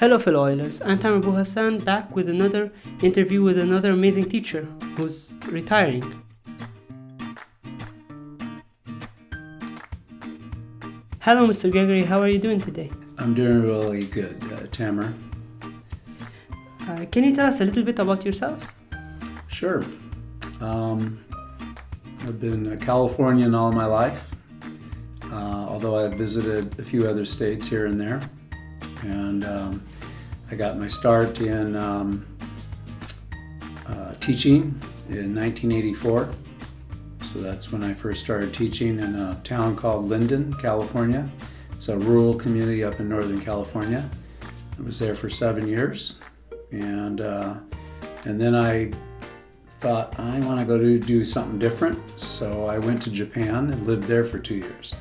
Hello fellow Oilers, I'm Tamer Abu Hassan, back with another interview with another amazing teacher who's retiring. Hello Mr. Gregory, how are you doing today? I'm doing really good, Tamer. Can you tell us a little bit about yourself? Sure. I've been a Californian all my life, although I've visited a few other states here and there. And I got my start in teaching in 1984. So that's when I first started teaching in a town called Linden, California. It's a rural community up in Northern California. I was there for 7 years. And then I thought, I want to go do something different. So I went to Japan and lived there for 2 years.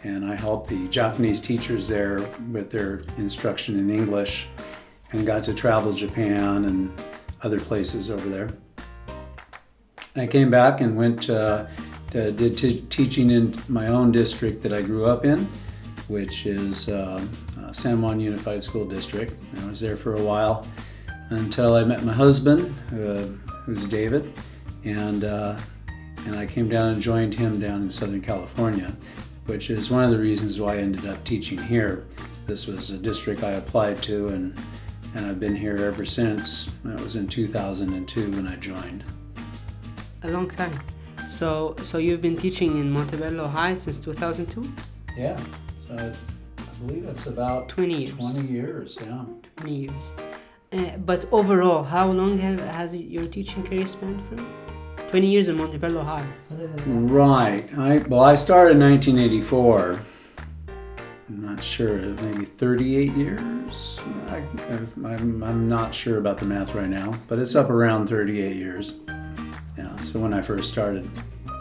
And I helped the Japanese teachers there with their instruction in English and got to travel Japan and other places over there. I came back and did teaching in my own district that I grew up in, which is San Juan Unified School District. And I was there for a while until I met my husband, who's David, and I came down and joined him down in Southern California, which is one of the reasons why I ended up teaching here. This was a district I applied to, and I've been here ever since. That was in 2002 when I joined. A long time. So you've been teaching in Montebello High since 2002? Yeah, so I believe it's about 20 years. 20 years, yeah. 20 years. But overall, how long has your teaching career spanned from? 20 years in Montebello High. Right. I started in 1984. I'm not sure, maybe 38 years? I'm not sure about the math right now, but it's up around 38 years. Yeah, so when I first started.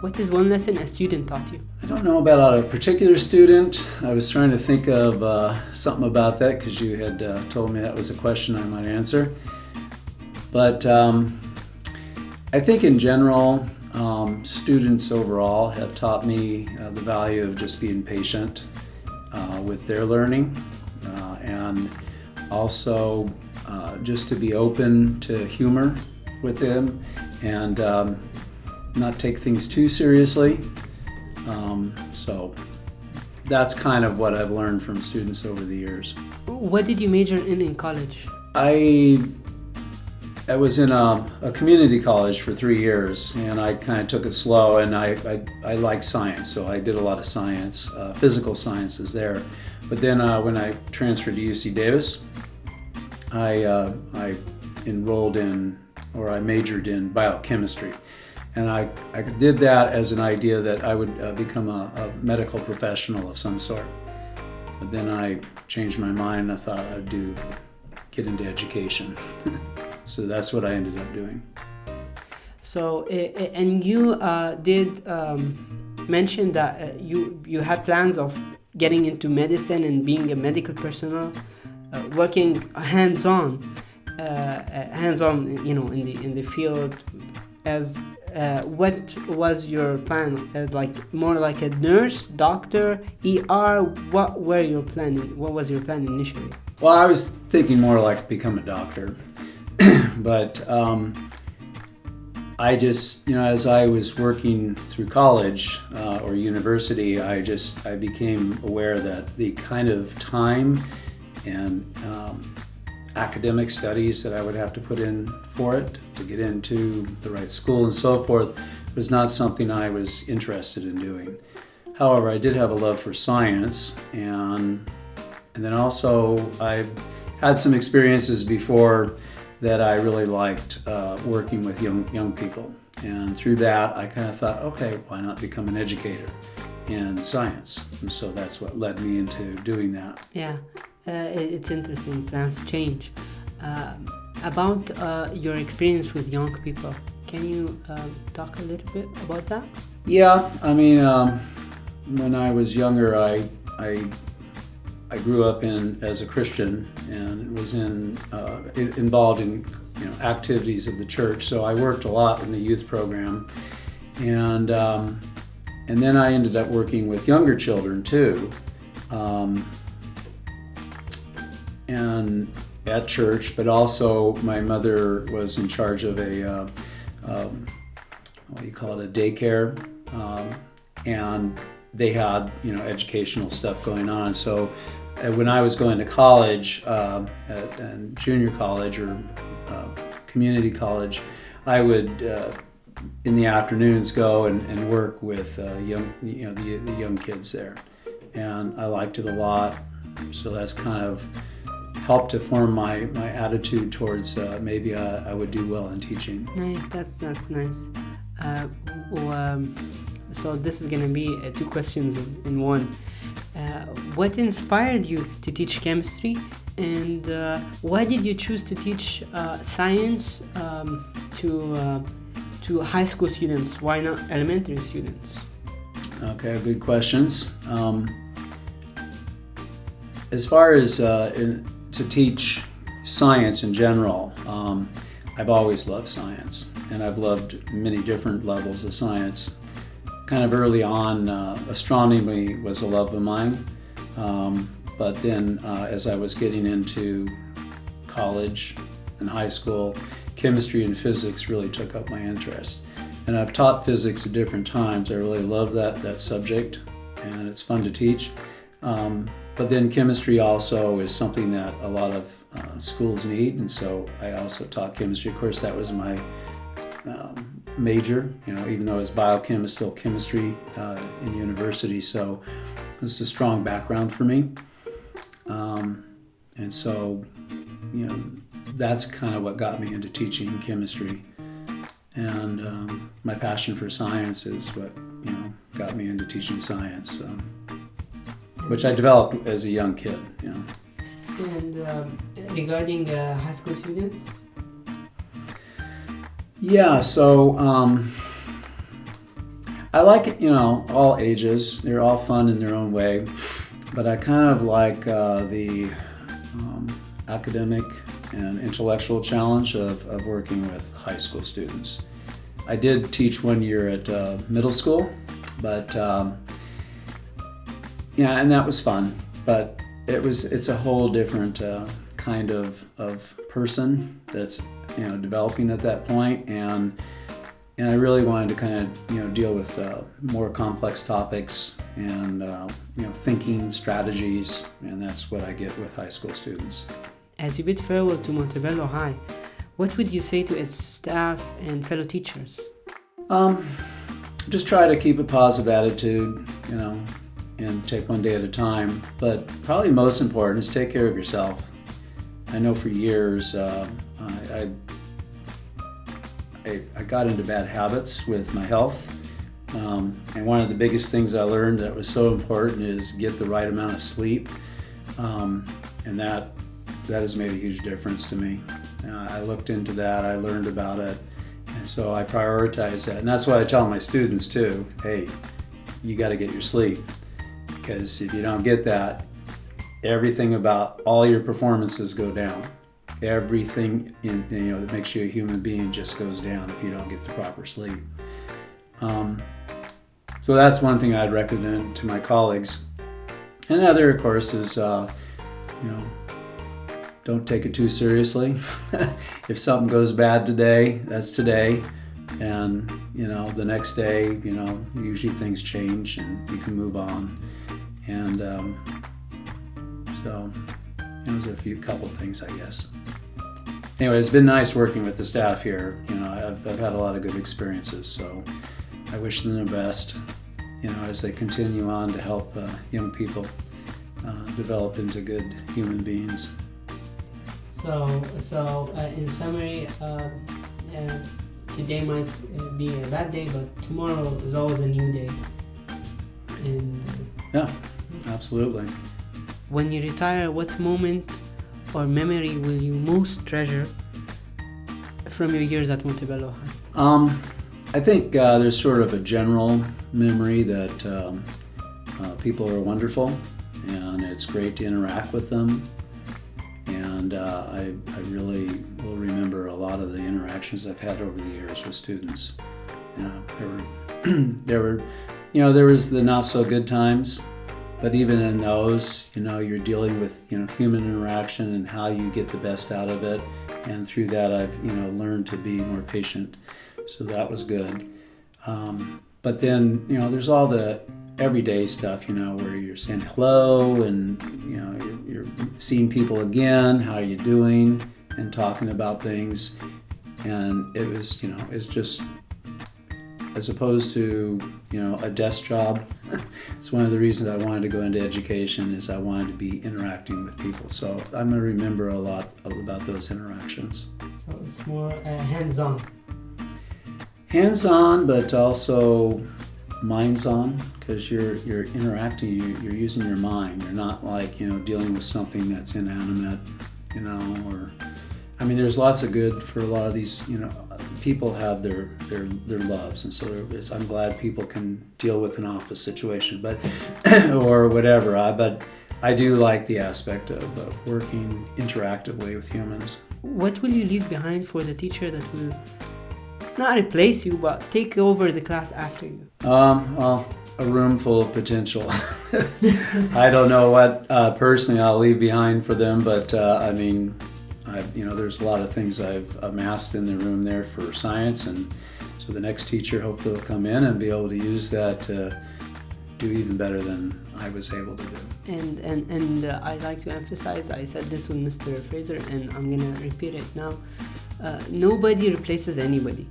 What is one lesson a student taught you? I don't know about a particular student. I was trying to think of something about that because you had told me that was a question I might answer. But I think in general, students overall have taught me the value of just being patient with their learning and also just to be open to humor with them and not take things too seriously. So that's kind of what I've learned from students over the years. What did you major in college? I was in a community college for 3 years, and I kind of took it slow, and I like science, so I did a lot of science, physical sciences there. But then when I transferred to UC Davis, I majored in biochemistry. And I did that as an idea that I would become a medical professional of some sort. But then I changed my mind and I thought I'd get into education. So that's what I ended up doing. So, and you did mention that you had plans of getting into medicine and being a medical personnel, working hands-on, in the field. As what was your plan? More like a nurse, doctor, ER? What were your planning? What was your plan initially? Well, I was thinking more like become a doctor, but I just, as I was working through college or university, I became aware that the kind of time and academic studies that I would have to put in for it to get into the right school and so forth was not something I was interested in doing. However, I did have a love for science, and then also I had some experiences before that I really liked working with young people, and through that I kind of thought, okay, why not become an educator in science? And so that's what led me into doing that. Yeah. It's interesting, plans change. About your experience with young people, can you talk a little bit about that? Yeah, I mean, when I was younger, I grew up as a Christian and was involved in activities of the church. So I worked a lot in the youth program, and then I ended up working with younger children too. And at church, but also my mother was in charge of a what do you call it, a daycare, and they had educational stuff going on. So when I was going to college, and junior college or community college, I would in the afternoons go and work with the young kids there, and I liked it a lot. So that's kind of helped to form my attitude towards maybe I would do well in teaching. Nice, that's nice. So this is gonna be two questions in one. What inspired you to teach chemistry, and why did you choose to teach science to high school students? Why not elementary students? Okay, good questions. As far as to teach science in general, I've always loved science, and I've loved many different levels of science. Kind of early on, astronomy was a love of mine, but then as I was getting into college and high school, chemistry and physics really took up my interest. And I've taught physics at different times. I really love that subject, and it's fun to teach. But then chemistry also is something that a lot of schools need, and so I also taught chemistry. Of course, that was my major, even though I was biochem, it's still chemistry in university, so this is a strong background for me. And so, that's kind of what got me into teaching chemistry. And my passion for science is what, got me into teaching science, which I developed as a young kid, And regarding high school students? Yeah, so I like it, all ages. They're all fun in their own way, but I kind of like the academic and intellectual challenge of working with high school students. I did teach 1 year at middle school, but and that was fun, but it's a whole different kind of person that's developing at that point, and I really wanted to kind of deal with more complex topics and thinking strategies, and that's what I get with high school students. As you bid farewell to Montebello High, what would you say to its staff and fellow teachers? Just try to keep a positive attitude, and take one day at a time. But probably most important is take care of yourself. I know for years I got into bad habits with my health, and one of the biggest things I learned that was so important is get the right amount of sleep, and that has made a huge difference to me. I looked into that, I learned about it, and so I prioritize that. And that's what I tell my students too. Hey, you got to get your sleep, because if you don't get that, everything about all your performances go down. Everything that makes you a human being just goes down if you don't get the proper sleep. So that's one thing I'd recommend to my colleagues. And another, of course, is don't take it too seriously. If something goes bad today, that's today, and the next day, usually things change and you can move on. And so those are a couple things, I guess. Anyway, it's been nice working with the staff here. I've had a lot of good experiences, so I wish them the best, as they continue on to help young people develop into good human beings. So in summary, today might be a bad day, but tomorrow is always a new day. And yeah, absolutely. When you retire, what moment or memory will you most treasure from your years at Montebello High? I think there's sort of a general memory that people are wonderful, and it's great to interact with them. And I really will remember a lot of the interactions I've had over the years with students. There was the not so good times, But even in those, you're dealing with, human interaction and how you get the best out of it. And through that, I've, learned to be more patient. So that was good. But then, there's all the everyday stuff, where you're saying hello and, you're seeing people again, how are you doing, and talking about things. And it was, it's just, as opposed to, a desk job, it's one of the reasons I wanted to go into education is I wanted to be interacting with people. So I'm going to remember a lot about those interactions. So it's more hands-on. Hands-on, but also minds-on, because you're interacting, you're using your mind. You're not like, dealing with something that's inanimate, or... I mean, there's lots of good for a lot of these, people have their loves, and so I'm glad people can deal with an office situation, but or whatever. But I do like the aspect of working interactively with humans. What will you leave behind for the teacher that will not replace you, but take over the class after you? Well, a room full of potential. I don't know what personally I'll leave behind for them, but I mean. There's a lot of things I've amassed in the room there for science, and so the next teacher hopefully will come in and be able to use that to do even better than I was able to do. And I'd like to emphasize, I said this with Mr. Fraser, and I'm gonna repeat it now. Nobody replaces anybody.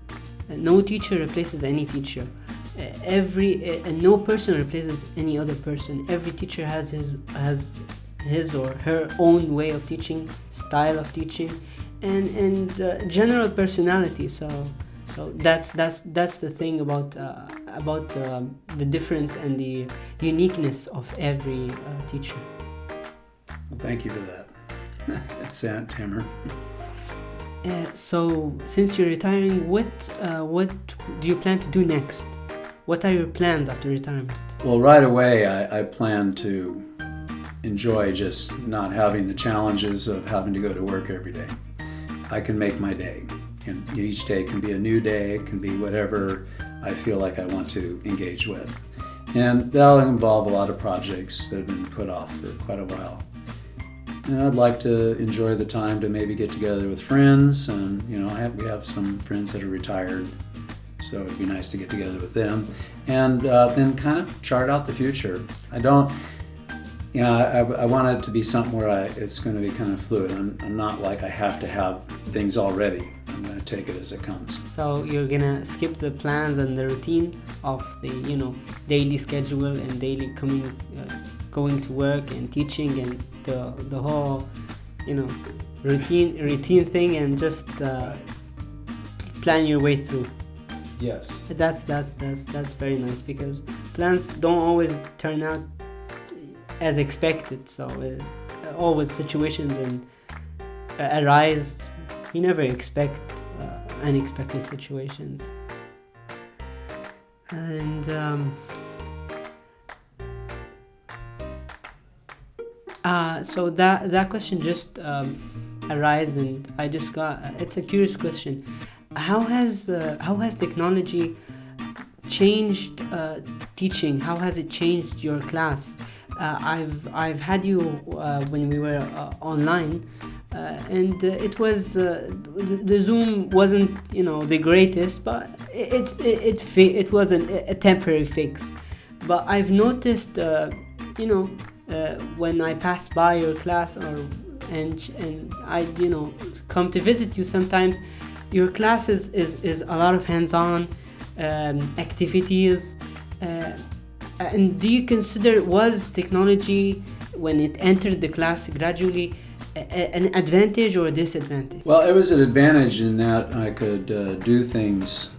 No teacher replaces any teacher. No person replaces any other person. Every teacher has his or her own way of teaching, style of teaching, and general personality. So that's the thing about the difference and the uniqueness of every teacher. Well, thank you for that. That's Aunt Timmer. So since you're retiring, what do you plan to do next? What are your plans after retirement? Well, right away I plan to enjoy just not having the challenges of having to go to work every day. I can make my day, and each day can be a new day. It can be whatever I feel like I want to engage with, and that'll involve a lot of projects that have been put off for quite a while. And I'd like to enjoy the time to maybe get together with friends, and we have some friends that are retired, so it'd be nice to get together with them, and then kind of chart out the future. I want it to be something where it's going to be kind of fluid. I'm not like I have to have things already. I'm going to take it as it comes. So you're going to skip the plans and the routine of the, daily schedule and daily going to work and teaching and the whole, routine thing, and just plan your way through. Yes. That's very nice, because plans don't always turn out as expected, so always situations arise. You never expect unexpected situations, and so that question just arose, and I just got it's a curious question. How has technology changed teaching? How has it changed your class? I've had you when we were online, and it was the Zoom wasn't the greatest, but it was a temporary fix. But I've noticed when I pass by your class and I come to visit you sometimes, your class is a lot of hands-on activities. And do you consider, was technology, when it entered the class gradually, an advantage or a disadvantage? Well, it was an advantage in that I could do things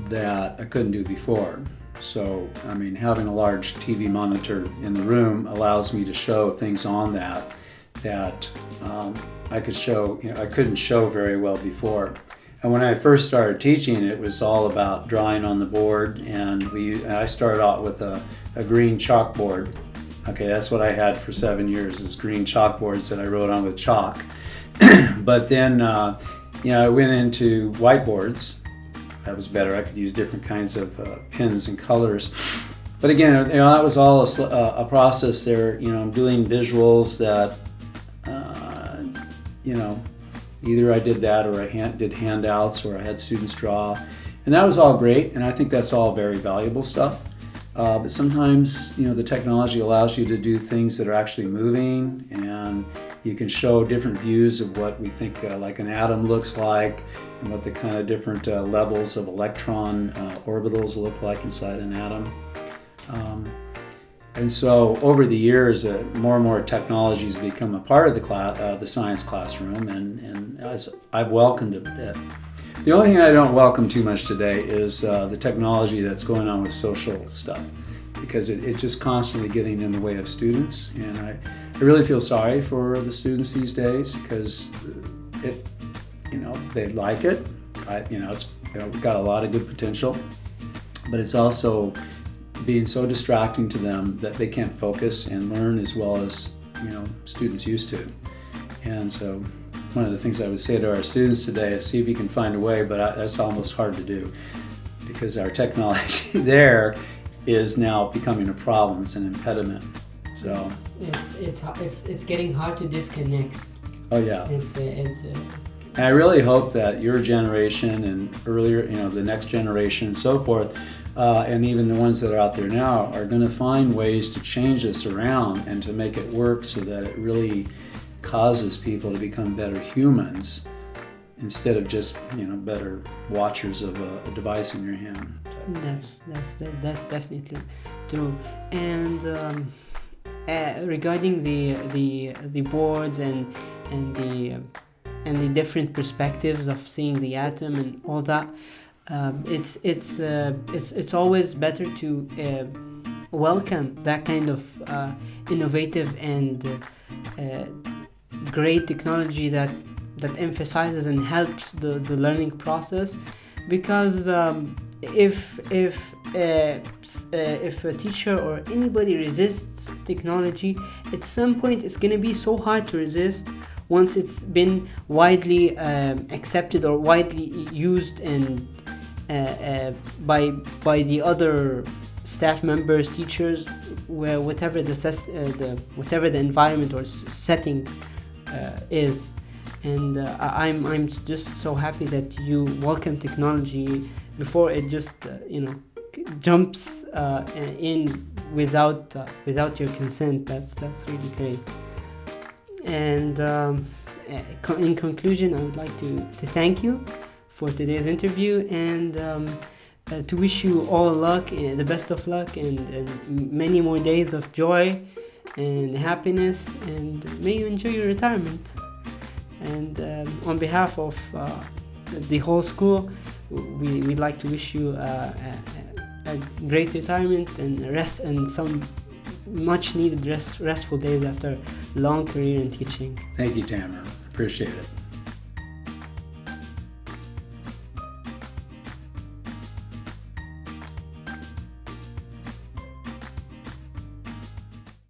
that I couldn't do before. So, I mean, having a large TV monitor in the room allows me to show things on that I could show, I couldn't show very well before. And when I first started teaching, it was all about drawing on the board, and I started out with a green chalkboard. Okay, that's what I had for 7 years, is green chalkboards that I wrote on with chalk. But then, I went into whiteboards. That was better. I could use different kinds of pens and colors. But again, that was all a process there. I'm doing visuals that, either I did that or I did handouts or I had students draw. And that was all great, and I think that's all very valuable stuff. But sometimes, the technology allows you to do things that are actually moving, and you can show different views of what we think like an atom looks like, and what the kind of different levels of electron orbitals look like inside an atom. And so over the years, more and more technologies have become a part of the science classroom, and I've welcomed it. The only thing I don't welcome too much today is the technology that's going on with social stuff, because it's just constantly getting in the way of students, and I really feel sorry for the students these days, because they like it. It's got a lot of good potential, but it's also being so distracting to them that they can't focus and learn as well as students used to. And so one of the things I would say to our students today is see if you can find a way, but that's almost hard to do, because our technology there is now becoming a problem. It's an impediment. So it's getting hard to disconnect. Oh yeah. And I really hope that your generation and earlier, the next generation and so forth, and even the ones that are out there now, are going to find ways to change this around and to make it work so that it really causes people to become better humans instead of just better watchers of a device in your hand. That's definitely true. And regarding the boards and the different perspectives of seeing the atom and all that, it's always better to welcome that kind of innovative and great technology that emphasizes and helps the learning process, because if a teacher or anybody resists technology, at some point it's going to be so hard to resist once it's been widely accepted or widely used and by the other staff members, teachers, whatever the environment or setting is. And I'm just so happy that you welcome technology before it just jumps in without your consent. That's really great. And in conclusion, I would like to thank you for today's interview, and to wish you all luck, the best of luck, and many more days of joy and happiness, and may you enjoy your retirement. And on behalf of the whole school, we'd like to wish you a great retirement and rest, and some much needed restful days after a long career in teaching. Thank you, Tamara. Appreciate it.